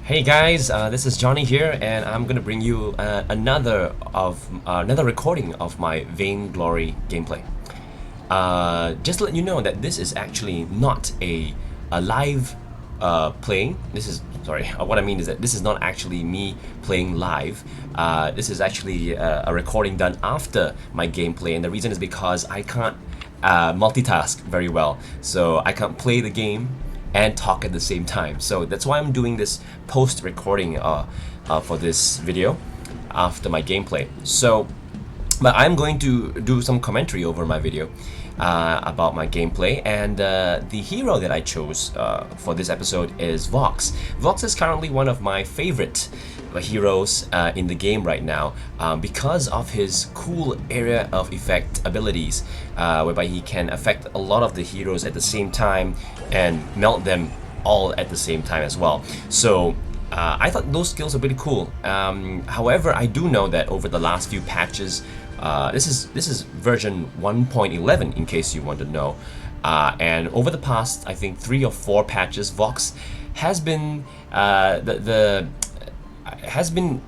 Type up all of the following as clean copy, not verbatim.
Hey guys, this is Johnny here, and I'm gonna bring you another recording of my Vainglory gameplay. Just to let you know that this is actually not a live playing. This is sorry. What I mean is that this is not actually me playing live. This is actually a recording done after my gameplay, and the reason is because I can't multitask very well, so I can't play the game and talk at the same time. So that's why I'm doing this post recording for this video after my gameplay. So, but I'm going to do some commentary over my video about my gameplay, and the hero that I chose for this episode is Vox. Vox is currently one of my favorite heroes in the game right now because of his cool area of effect abilities, whereby he can affect a lot of the heroes at the same time and melt them all at the same time as well. So I thought those skills are pretty cool. However, I do know that over the last few patches, this is version 1.11 in case you want to know, and over the past I think 3 or 4 patches, Vox has been has been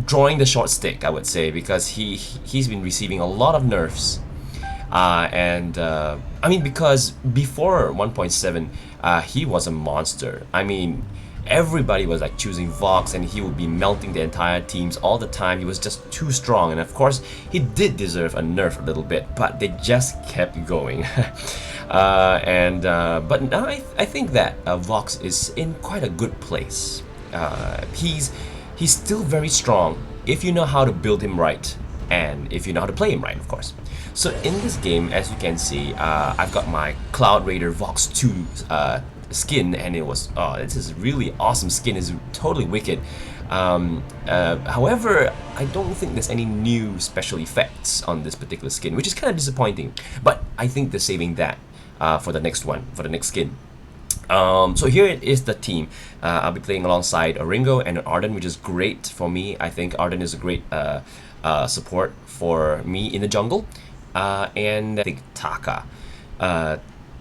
drawing the short stick, I would say, because he's been receiving a lot of nerfs. I mean, because before 1.7, he was a monster. I mean, everybody was like choosing Vox, and he would be melting the entire teams all the time. He was just too strong, and of course, he did deserve a nerf a little bit, but they just kept going. But now I think that Vox is in quite a good place. He's still very strong if you know how to build him right, and if you know how to play him right, of course. So in this game, as you can see, I've got my Cloud Raider Vox 2 skin, and this is really awesome skin. It's totally wicked. However, I don't think there's any new special effects on this particular skin, which is kind of disappointing. But I think they're saving that for the next one, for the next skin. So here it is, the team. I'll be playing alongside a Ringo and an Arden, which is great for me. I think Arden is a great support for me in the jungle. And I think Taka.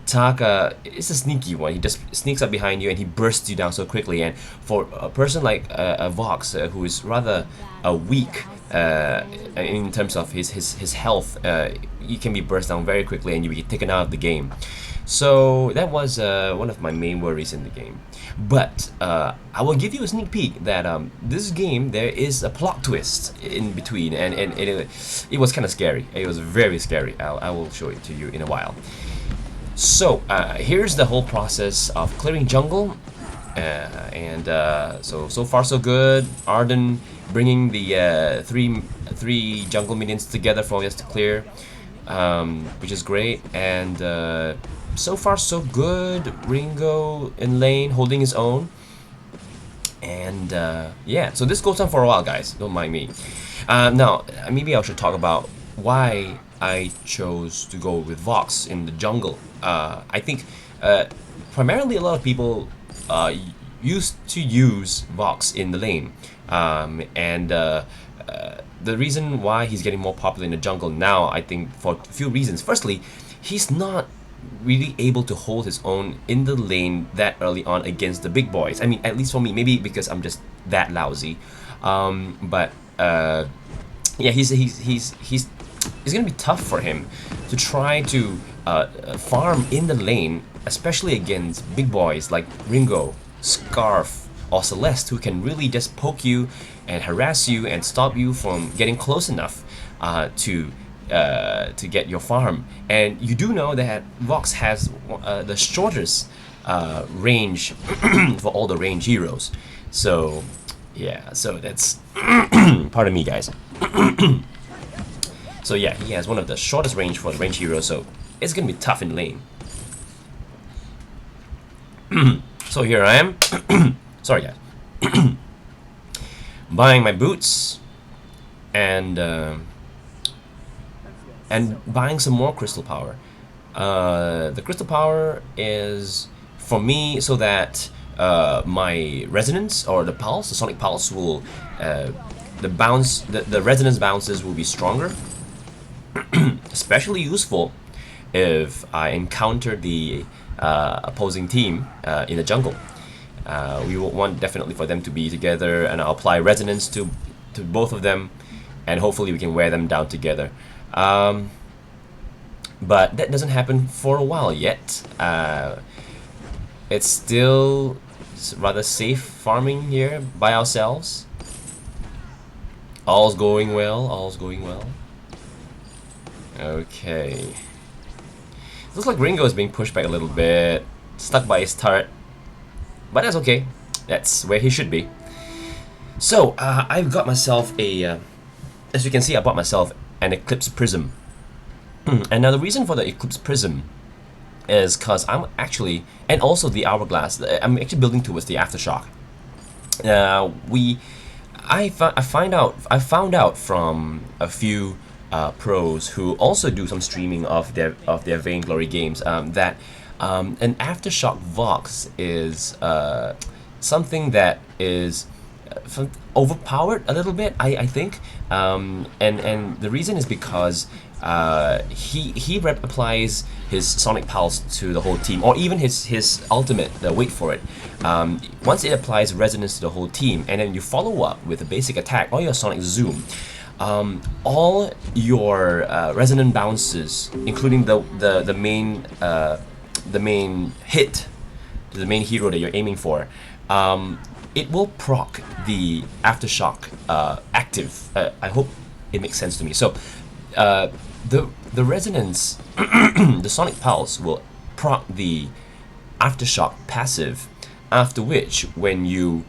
Taka is a sneaky one. He just sneaks up behind you and he bursts you down so quickly. And for a person like a Vox, who is rather weak in terms of his health, he can be burst down very quickly and you get taken out of the game. So that was one of my main worries in the game. But I will give you a sneak peek that this game, there is a plot twist in between, and it was kind of scary. It was very scary. I will show it to you in a while. So here's the whole process of clearing jungle, so far so good. Arden bringing the three jungle minions together for us to clear, which is great. And so far so good. Ringo in lane holding his own, and yeah, so this goes on for a while, guys, don't mind me. Now maybe I should talk about why I chose to go with Vox in the jungle. I think primarily a lot of people used to use Vox in the lane, and the reason why he's getting more popular in the jungle now, I think, for a few reasons. Firstly, he's not really able to hold his own in the lane that early on against the big boys. I mean, at least for me, maybe because I'm just that lousy. But yeah, he's gonna be tough for him to try to farm in the lane, especially against big boys like Ringo, Scarf, or Celeste, who can really just poke you and harass you and stop you from getting close enough to get your farm. And you do know that Vox has the shortest range for all the range heroes. So yeah, so that's pardon me, guys. So yeah, he has one of the shortest range for the range heroes, so it's gonna be tough in lane. So here I am. Sorry, guys. Buying my boots and buying some more crystal power. The crystal power is for me so that my resonance, or the pulse, the sonic pulse, will the resonance bounces will be stronger. Especially useful if I encounter the opposing team in the jungle. We want definitely for them to be together, and I'll apply resonance to both of them, and hopefully we can wear them down together. But that doesn't happen for a while yet. It's still rather safe farming here by ourselves. All's going well, all's going well. Okay. Looks like Ringo is being pushed back a little bit, stuck by his turret. But that's okay. That's where he should be. So, I've got myself a... as you can see, I bought myself an Eclipse Prism. And now the reason for the Eclipse Prism is because I'm actually... and also the Hourglass. I'm actually building towards the Aftershock. I found out from a few pros who also do some streaming of their Vainglory games that an Aftershock Vox is something that is overpowered a little bit, I think, and the reason is because he applies his Sonic Pulse to the whole team, or even his ultimate, wait for it. Once it applies resonance to the whole team, and then you follow up with a basic attack or your Sonic Zoom, all your resonant bounces, including the main hit, the main hero that you're aiming for, it will proc the Aftershock active. I hope it makes sense to me. So the resonance, the Sonic Pulse will proc the Aftershock passive, after which when you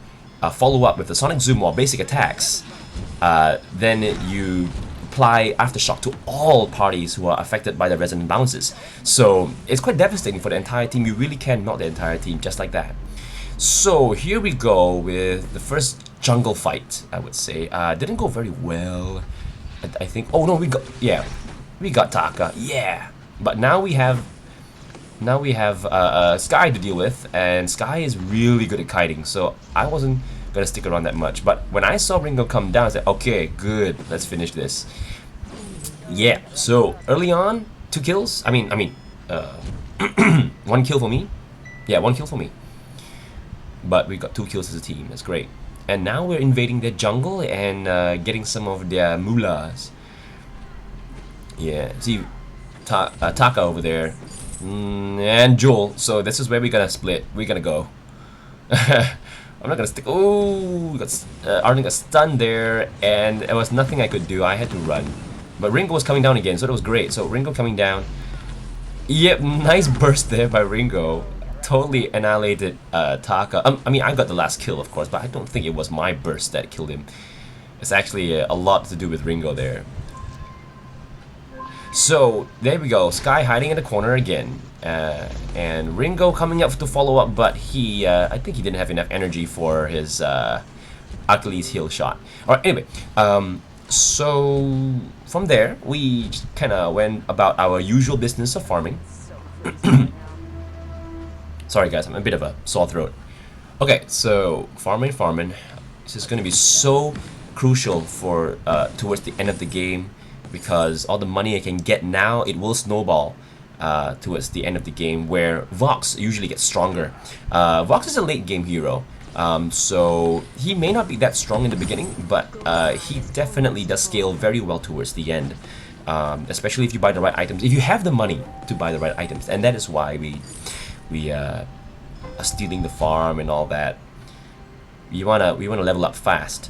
follow up with the Sonic Zoom or basic attacks, then you apply Aftershock to all parties who are affected by the resonant bounces. So it's quite devastating for the entire team. You really can melt the entire team just like that. So here we go with the first jungle fight, I would say. Didn't go very well, I think. Oh no, we got Taka, yeah. But now we have Sky to deal with, and Sky is really good at kiting, so I wasn't gonna stick around that much. But when I saw Ringo come down, I said, okay, good, let's finish this. Yeah, so early on, 2 kills. I mean, 1 kill for me. Yeah, 1 kill for me. But we got 2 kills as a team. That's great. And now we're invading their jungle and getting some of their moolahs. Yeah, see Taka over there, and Joel. So this is where we're gonna split. We're gonna go. I'm not gonna stick. Oh, Arden got stunned there, and there was nothing I could do. I had to run. But Ringo was coming down again, so that was great. So Ringo coming down. Yep, nice burst there by Ringo. Totally annihilated Taka. I mean, I got the last kill, of course, but I don't think it was my burst that killed him. It's actually a lot to do with Ringo there. So there we go. Sky hiding in the corner again, and Ringo coming up to follow up, but I think he didn't have enough energy for his Achilles heel shot. All right. Anyway, so from there we kind of went about our usual business of farming. Sorry guys, I'm a bit of a sore throat. Okay, so farming. This is going to be so crucial for towards the end of the game, because all the money I can get now, it will snowball towards the end of the game, where Vox usually gets stronger. Vox is a late game hero, so he may not be that strong in the beginning, but he definitely does scale very well towards the end, especially if you buy the right items, if you have the money to buy the right items. And that is why we are stealing the farm and all that. We wanna level up fast.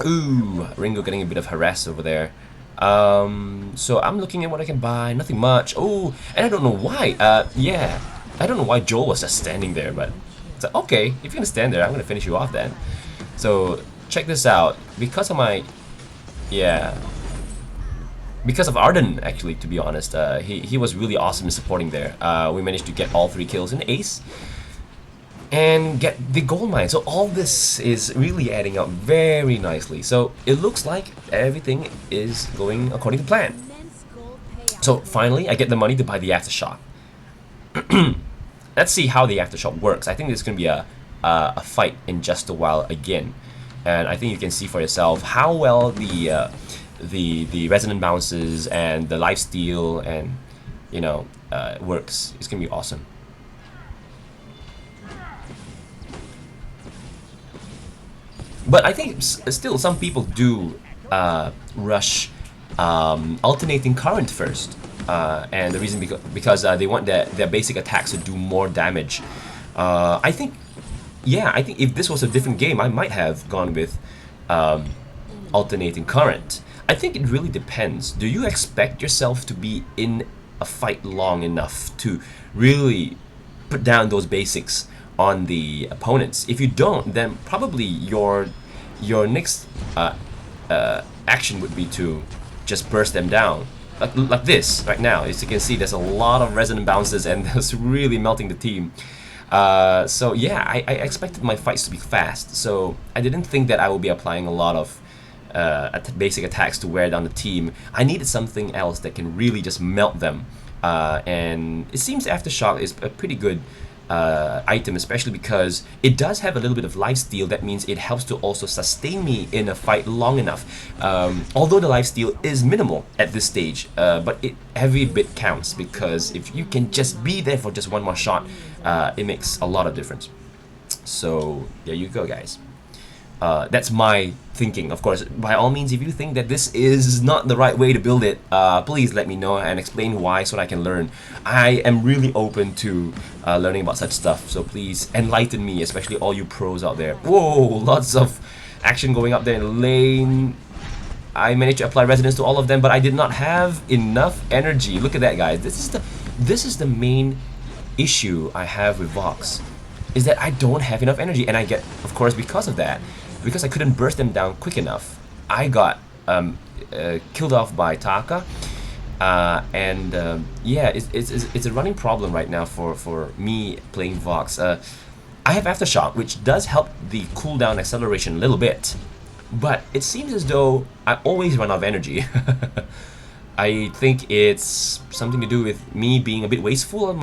Ooh, Ringo getting a bit of harass over there. So I'm looking at what I can buy. Nothing much. Oh, and I don't know why. Yeah, I don't know why Joel was just standing there, but it's like, okay, if you're gonna stand there, I'm gonna finish you off then. So check this out. Because of my, because of Arden, actually, to be honest, he was really awesome in supporting there. We managed to get all 3 kills in ace and get the gold mine. So all this is really adding up very nicely. So it looks like everything is going according to plan. So finally, I get the money to buy the Aftershock. Let's see how the Aftershock works. I think there's going to be a fight in just a while again, and I think you can see for yourself how well the resonant bounces and the lifesteal and works. It's gonna be awesome. But I think still some people do rush alternating current first, and the reason because they want their basic attacks to do more damage. I think, yeah, I think if this was a different game, I might have gone with alternating current. I think it really depends. Do you expect yourself to be in a fight long enough to really put down those basics on the opponents? If you don't, then probably your next action would be to just burst them down. Like this right now. As you can see, there's a lot of resonant bounces and that's really melting the team. So yeah, I expected my fights to be fast, so I didn't think that I would be applying a lot of basic attacks to wear down the team. I needed something else that can really just melt them, and it seems Aftershock is a pretty good item, especially because it does have a little bit of lifesteal. That means it helps to also sustain me in a fight long enough. Although the lifesteal is minimal at this stage, but every bit counts, because if you can just be there for just one more shot, it makes a lot of difference. So there you go, guys. That's my thinking. Of course, by all means, if you think that this is not the right way to build it, please let me know and explain why, so that I can learn. I am really open to learning about such stuff, so please enlighten me, especially all you pros out there. Whoa, lots of action going up there in lane. I managed to apply resonance to all of them, but I did not have enough energy. Look at that, guys. This is the main issue I have with Vox, is that I don't have enough energy, and I get, of course, because of that, because I couldn't burst them down quick enough, I got killed off by Taka, and yeah, it's a running problem right now for me playing Vox. I have Aftershock, which does help the cooldown acceleration a little bit, but it seems as though I always run out of energy. I think it's something to do with me being a bit wasteful on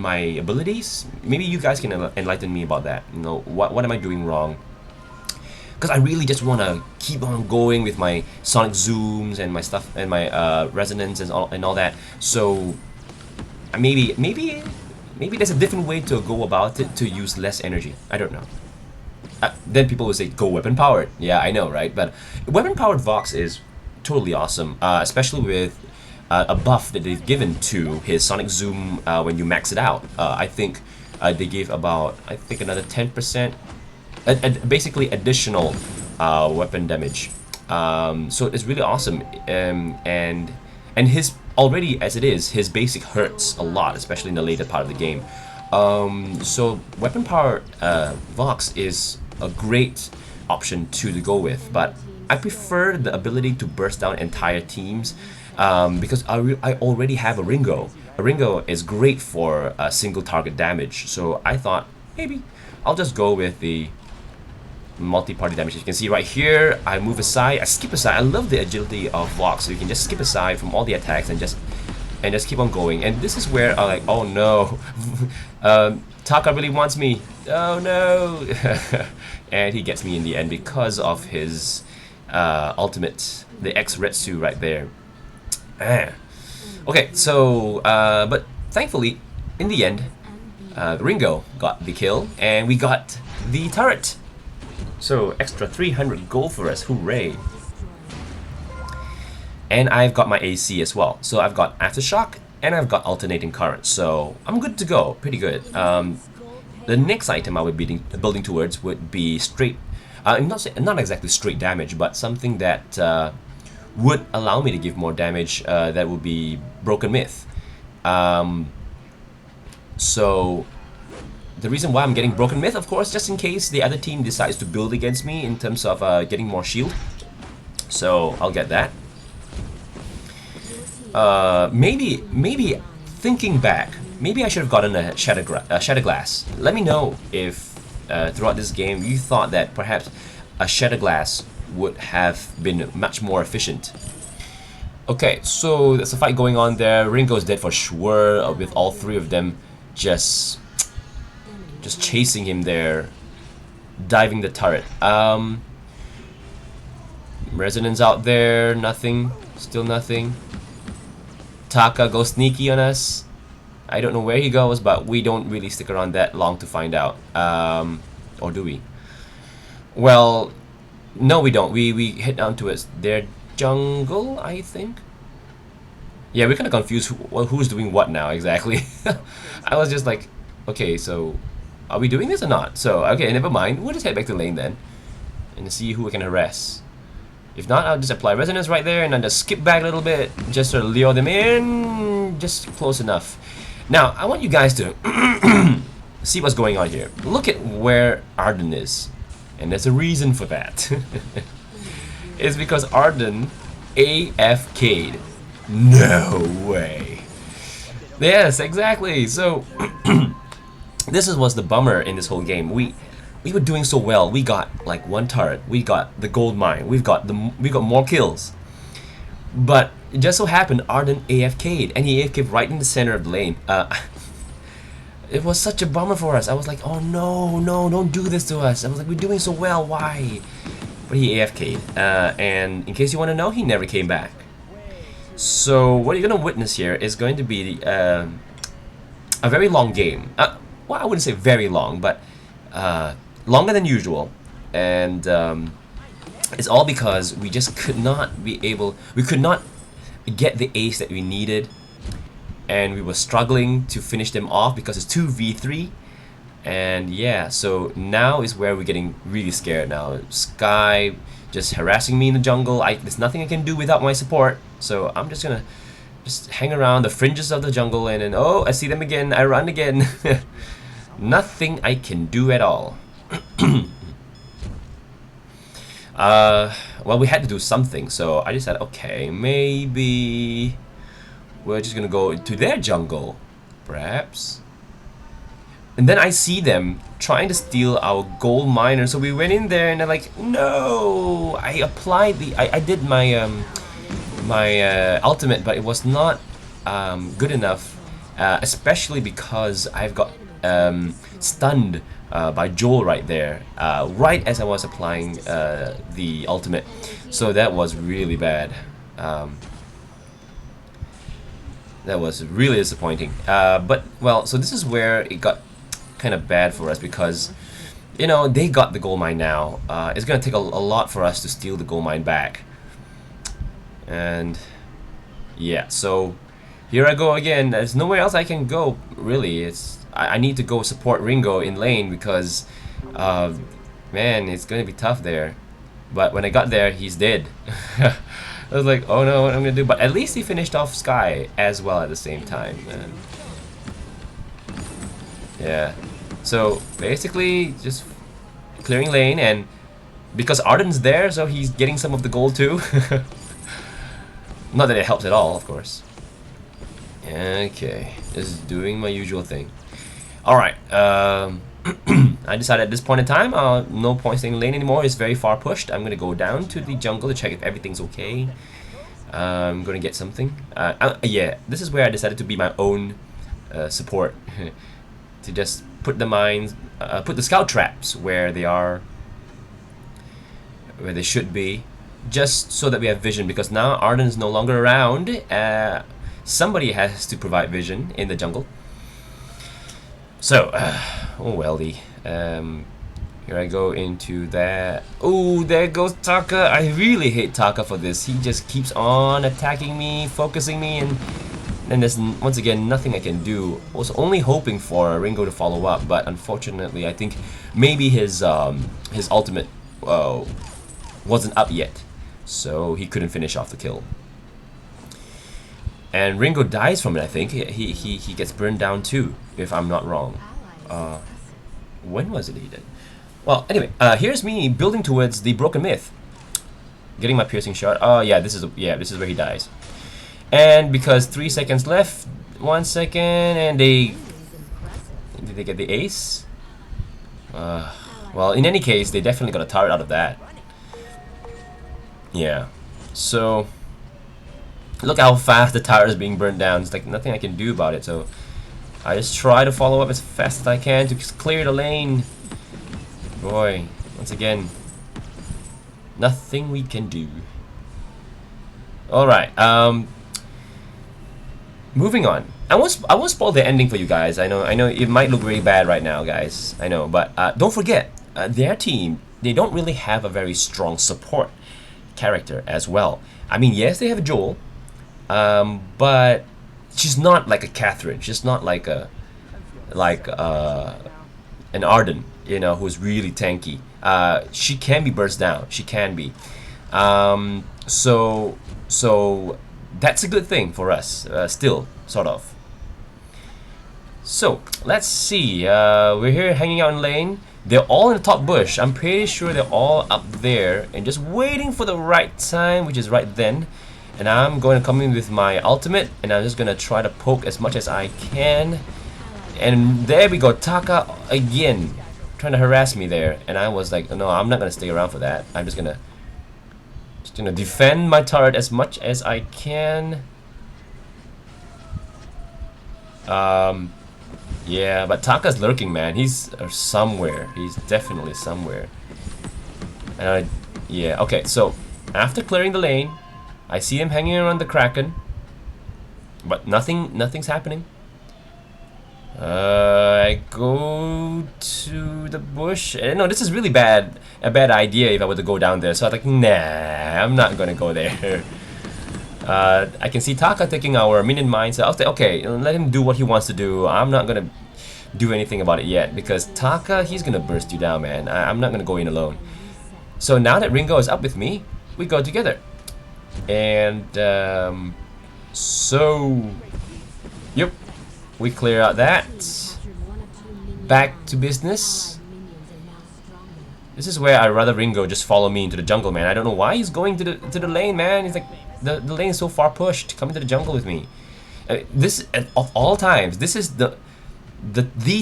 my abilities. Maybe you guys can enlighten me about that. You know, what am I doing wrong? Because I really just want to keep on going with my sonic zooms and my stuff and my resonance and all that. So maybe there's a different way to go about it to use less energy. I don't know. Then people will say go weapon powered. Yeah, I know, right? But weapon powered Vox is totally awesome, especially with a buff that they've given to his sonic zoom when you max it out. I think they gave about, I think, another 10%, basically additional weapon damage. So it's really awesome, and his already as it is, his basic hurts a lot, especially in the later part of the game. So weapon power Vox is a great option to go with, but I prefer the ability to burst down entire teams, because I already have a Ringo. A Ringo is great for single target damage, so I thought maybe I'll just go with the multi-party damage. As you can see right here, I move aside, I skip aside. I love the agility of Vox, so you can just skip aside from all the attacks and just keep on going. And this is where I'm like, oh no, Taka really wants me. Oh no. And he gets me in the end because of his ultimate, the X-Retsu right there. Okay, so but thankfully in the end Ringo got the kill and we got the turret. So extra 300 gold for us, hooray. And I've got my AC as well. So I've got Aftershock and I've got alternating current. So I'm good to go, pretty good. The next item I would be building towards would be straight, not exactly straight damage, but something that would allow me to give more damage. That would be Broken Myth. So the reason why I'm getting Broken Myth, of course, just in case the other team decides to build against me in terms of getting more shield. So I'll get that. Maybe thinking back, maybe I should have gotten a Shatter Glass. Let me know if throughout this game you thought that perhaps a Shatter Glass would have been much more efficient. Okay, so there's a fight going on there. Ringo's dead for sure, with all three of them just chasing him there, diving the turret. Resonance out there, nothing, still nothing. Taka goes sneaky on us. I don't know where he goes, but we don't really stick around that long to find out. Or do we? Well, no, we don't. We hit down to their jungle, I think. Yeah, we're kind of confused who's doing what now exactly. I was just like, okay, so are we doing this or not? So, okay, never mind. We'll just head back to lane then and see who we can harass. If not, I'll just apply resonance right there and then just skip back a little bit just to lure them in. Just close enough. Now, I want you guys to see what's going on here. Look at where Arden is. And there's a reason for that. It's because Arden AFK'd. No way. Yes, exactly. So this was the bummer in this whole game. We were doing so well. We got like one turret. We got the gold mine. We got more kills. But it just so happened Arden AFK'd, and he AFK'd right in the center of the lane. It was such a bummer for us. I was like, oh no, no, don't do this to us. I was like, we're doing so well, why? But he AFK'd, and in case you want to know, he never came back. So what you're going to witness here is going to be a very long game. Well, I wouldn't say very long, but longer than usual. And it's all because we just could not get the ace that we needed. And we were struggling to finish them off because it's 2v3. And yeah, so now is where we're getting really scared now. Sky just harassing me in the jungle. There's nothing I can do without my support. So I'm just gonna hang around the fringes of the jungle, and then, oh, I see them again, I run again. Nothing I can do at all. Well, we had to do something, so I just said, okay, maybe we're just gonna go to their jungle, perhaps. And then I see them trying to steal our gold miner, so we went in there and they're like, no! I applied I did my my ultimate, but it was not good enough, especially because I've got stunned by Joel right there, right as I was applying the ultimate. So that was really bad. That was really disappointing. But, well, so this is where it got kind of bad for us because, you know, they got the gold mine now. It's going to take a lot for us to steal the gold mine back. And, yeah, so here I go again. There's nowhere else I can go, really. I need to go support Ringo in lane because, man, it's going to be tough there. But when I got there, he's dead. I was like, oh no, what am I gonna do? But at least he finished off Sky as well at the same time. Yeah. So basically, just clearing lane, and because Arden's there, so he's getting some of the gold too. Not that it helps at all, of course. Okay, just doing my usual thing. All right. I decided at this point in time, no point staying in lane anymore. It's very far pushed. I'm gonna go down to the jungle to check if everything's okay. I'm gonna get something. Yeah, this is where I decided to be my own support, to just put the mines, put the scout traps where they are, where they should be, just so that we have vision. Because now Arden's no longer around. Somebody has to provide vision in the jungle. So, oh welly. Here I go into that. Oh, there goes Taka. I really hate Taka for this. He just keeps on attacking me, focusing me, and then there's once again nothing I can do. I was only hoping for Ringo to follow up, but unfortunately, I think maybe his ultimate wasn't up yet, so he couldn't finish off the kill. And Ringo dies from it, I think. He gets burned down too, if I'm not wrong. When was it he did? Well, anyway, here's me building towards the broken myth. Getting my piercing shot. Oh yeah, this is where he dies. And because 3 seconds left, 1 second, and did they get the ace? Well, in any case, they definitely got a turret out of that. Yeah. So look how fast the tower is being burned down. It's like nothing I can do about it, so I just try to follow up as fast as I can to clear the lane. Boy, once again, nothing we can do. Alright, moving on. I won't spoil the ending for you guys. I know it might look really bad right now, guys. I know, but don't forget, their team, they don't really have a very strong support character as well. I mean, yes, they have Joel, but she's not like a Catherine. She's not like a an Arden, you know, who's really tanky. She can be burst down. She can be. So that's a good thing for us. Still, sort of. So let's see. We're here hanging out in lane. They're all in the top bush. I'm pretty sure they're all up there and just waiting for the right time, which is right then. And I'm going to come in with my ultimate, and I'm just going to try to poke as much as I can. And there we go, Taka again, trying to harass me there. And I was like, no, I'm not going to stay around for that. I'm just going to defend my turret as much as I can. Yeah, but Taka's lurking, man. He's somewhere. He's definitely somewhere. And yeah, okay, so after clearing the lane, I see him hanging around the Kraken, but nothing's happening. I go to the bush. No, this is really a bad idea if I were to go down there. So I'm like, nah, I'm not gonna go there. I can see Taka taking our minion mine, so I'll say, okay, let him do what he wants to do. I'm not gonna do anything about it yet, because Taka, he's gonna burst you down, man. I'm not gonna go in alone. So now that Ringo is up with me, we go together. And so, yep, we clear out that. Back to business. This is where I'd rather Ringo just follow me into the jungle, man. I don't know why he's going to the lane, man. He's like, the lane is so far pushed. Come into the jungle with me. This, of all times, this is the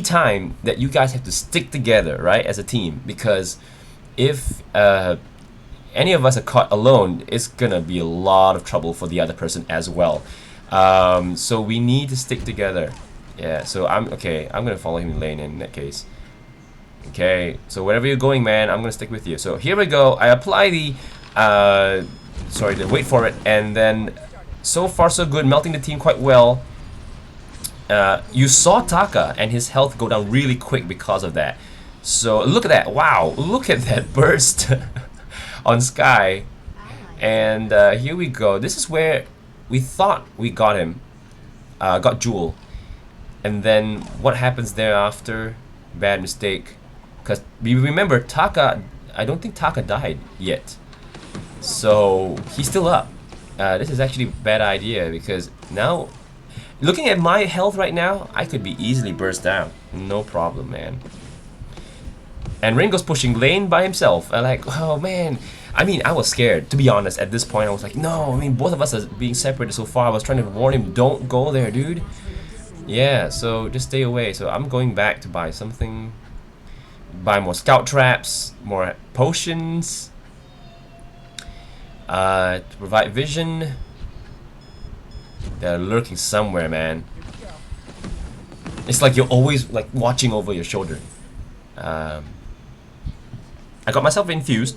time that you guys have to stick together, right, as a team. Because if any of us are caught alone, it's gonna be a lot of trouble for the other person as well. So we need to stick together. Yeah. So I'm gonna follow him in lane in that case. Okay, so wherever you're going, man, I'm gonna stick with you. So here we go. I apply the wait for it, and then so far so good, melting the team quite well. You saw Taka and his health go down really quick because of that. So look at that! Wow, look at that burst on Sky. And here we go. This is where we thought we got him, got Jewel, and then what happens thereafter? Bad mistake. Because we remember Taka, I don't think Taka died yet. So he's still up. This is actually a bad idea, because now, looking at my health right now, I could be easily burst down. No problem, man. And Ringo's pushing lane by himself. I'm like, oh man. I mean, I was scared, to be honest. At this point, I was like, no, I mean, both of us are being separated so far. I was trying to warn him, don't go there, dude. Yeah, so just stay away. So I'm going back to buy something. Buy more scout traps, more potions, to provide vision. They're lurking somewhere, man. It's like you're always like watching over your shoulder. I got myself infused,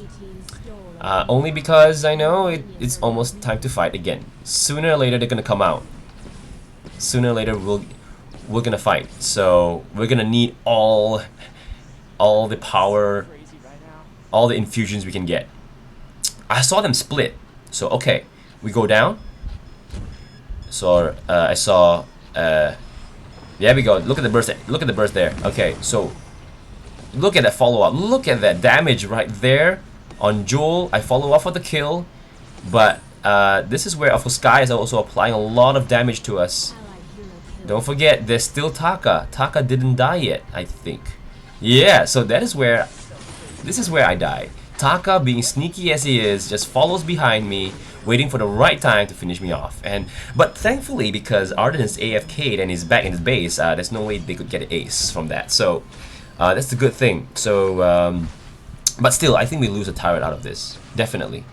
only because I know it's almost time to fight again. Sooner or later they're gonna come out. Sooner or later we're gonna fight. So we're gonna need all the power, all the infusions we can get. I saw them split. So okay, we go down. So I saw there we go. Look at the burst. Look at the burst there. Okay, so look at that follow up. Look at that damage right there on Jewel. I follow up for the kill, but this is where Sky is also applying a lot of damage to us. Don't forget, there's still Taka. Taka didn't die yet, I think. Yeah, so this is where I die. Taka, being sneaky as he is, just follows behind me, waiting for the right time to finish me off. But thankfully, because Arden is AFK'd and he's back in his base, there's no way they could get an ace from that. So that's the good thing. So, but still, I think we lose a turret out of this, definitely.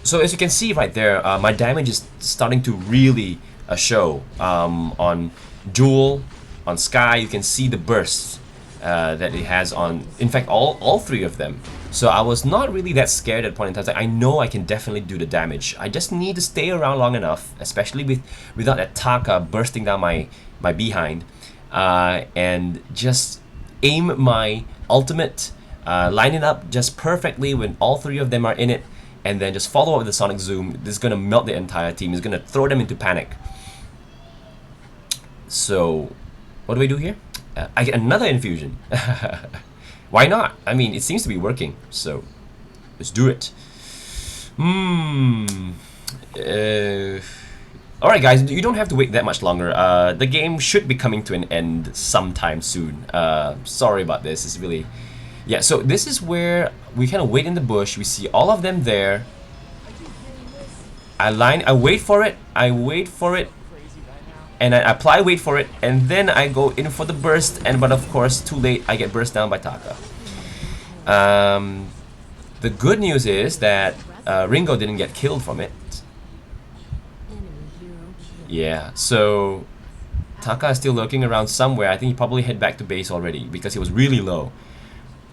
So as you can see right there, my damage is starting to really show on Jewel. On Sky, you can see the bursts that it has on, in fact, all three of them. So I was not really that scared at the point in time. Like, I know I can definitely do the damage. I just need to stay around long enough, especially without that Taka bursting down my behind, and just aim my ultimate, line it up just perfectly when all three of them are in it, and then just follow up with the Sonic Zoom. This is gonna melt the entire team. It's gonna throw them into panic. So, what do we do here? I get another infusion. Why not? I mean, it seems to be working. So, let's do it. Alright guys, you don't have to wait that much longer. The game should be coming to an end sometime soon. Sorry about this. It's really... Yeah, so this is where we kind of wait in the bush. We see all of them there. I wait for it, and I apply wait for it, and then I go in for the burst, but of course, too late, I get burst down by Taka. The good news is that Ringo didn't get killed from it. Yeah, so Taka is still lurking around somewhere. I think he probably head back to base already because he was really low.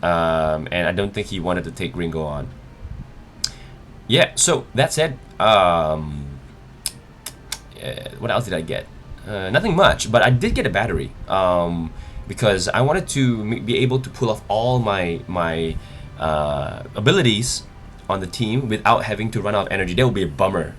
And I don't think he wanted to take Ringo on. Yeah, so that said, what else did I get? Nothing much, but I did get a battery, because I wanted to be able to pull off all my abilities on the team without having to run out of energy. That would be a bummer.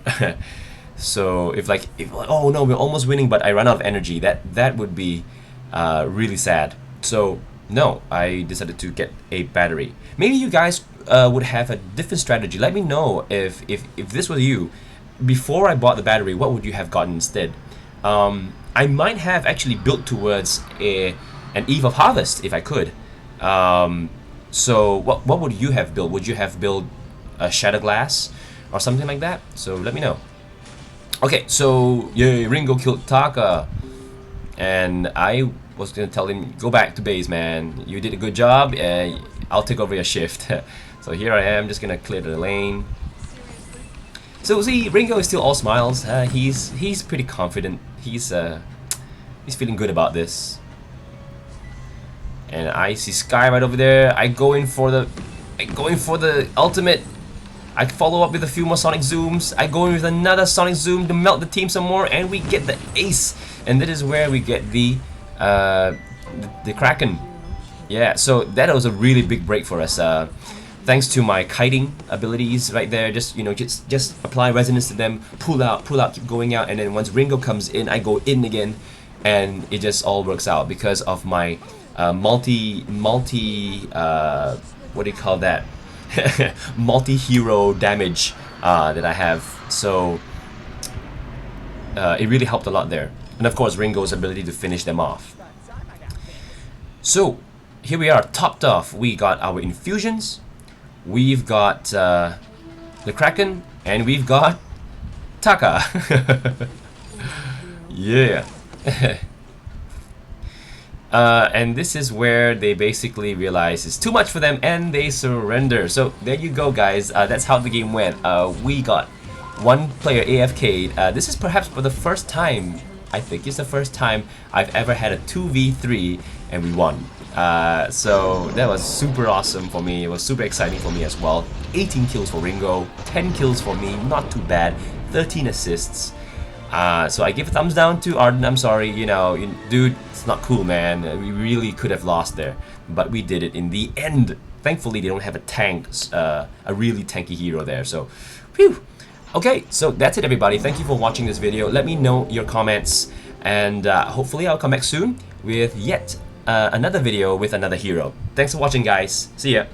So if oh no, we're almost winning, but I run out of energy, that would be really sad. So no, I decided to get a battery. Maybe you guys would have a different strategy. Let me know if this was you. Before I bought the battery, what would you have gotten instead? I might have actually built towards an Eve of Harvest if I could. So what would you have built? Would you have built a Shatter Glass or something like that? So let me know. Okay, so yay, Ringo killed Taka, and I was gonna tell him, go back to base, man. You did a good job. I'll take over your shift. So here I am, just gonna clear the lane. So see, Ringo is still all smiles. He's pretty confident. He's feeling good about this. And I see Sky right over there. I go in for the ultimate. I follow up with a few more Sonic Zooms. I go in with another Sonic Zoom to melt the team some more, and we get the ace. And that is where we get the Kraken. Yeah, so that was a really big break for us. Thanks to my kiting abilities right there, just apply resonance to them, pull out, keep going out, and then once Ringo comes in, I go in again, and it just all works out because of my multi what do you call that? Multi-hero damage that I have. So it really helped a lot there, and of course Ringo's ability to finish them off. So here we are, topped off. We got our infusions. We've got the Kraken, and we've got Taka. Yeah. And this is where they basically realize it's too much for them, and they surrender. So there you go, guys. That's how the game went. We got one player AFK'd. This is perhaps for the first time, I think it's the first time I've ever had a 2v3 and we won. So that was super awesome for me. It was super exciting for me as well. 18 kills for Ringo, 10 kills for me, not too bad. 13 assists. So I give a thumbs down to Arden. I'm sorry, dude, it's not cool, man. We really could have lost there, but we did it in the end. Thankfully, they don't have a tank, a really tanky hero there. So, phew. Okay, so that's it, everybody. Thank you for watching this video. Let me know your comments, and hopefully I'll come back soon with yet another video with another hero. Thanks for watching, guys. See ya.